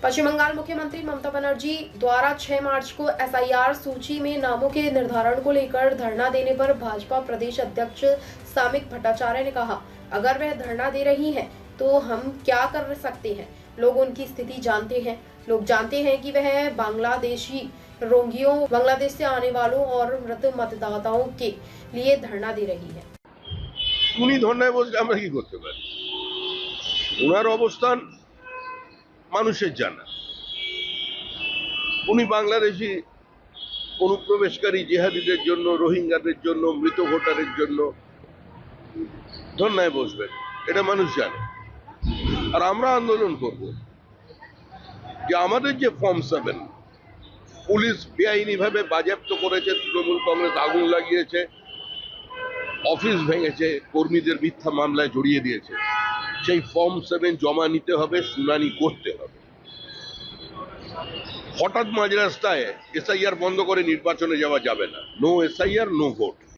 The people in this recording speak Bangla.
पश्चिम बंगाल मुख्यमंत्री ममता बनर्जी द्वारा 6 मार्च को एसआईआर सूची में नामों के निर्धारण को लेकर धरना देने पर भाजपा प्रदेश अध्यक्ष सामिक भट्टाचार्य ने कहा, अगर वह धरना दे रही हैं तो हम क्या कर सकते हैं। लोग उनकी स्थिति जानते हैं। लोग जानते हैं कि वह बांग्लादेशी रोहिंग्यों, बांग्लादेश से आने वालों और मृत मतदाताओं के लिए धरना दे रही है। উনি ধর্নায় বসলে আমরা কি করতে পারি? ওনার অবস্থান মানুষের জানা। উনি বাংলাদেশি অনুপ্রবেশকারী জিহাদিদের জন্য, রোহিঙ্গাদের জন্য, মৃত ভোটারের জন্য ধর্নায় বসবেন, এটা মানুষ জানে। আর আমরা আন্দোলন করব যে আমাদের যে ফর্ম 7 পুলিশ বেআইনিভাবে বাজেয়াপ্ত করেছে, তৃণমূল কংগ্রেস আগুন লাগিয়েছে, অফিস ভেঙেছে, কর্মীদের মিথ্যা মামলায় জড়িয়ে দিয়েছে, সেই ফর্ম 7 জমা নিতে হবে, শুনানি করতে হবে। হঠাৎ মাঝ রাস্তায় এসআইআর বন্ধ করে নির্বাচনে যাওয়া যাবে না। No SIR, no vote.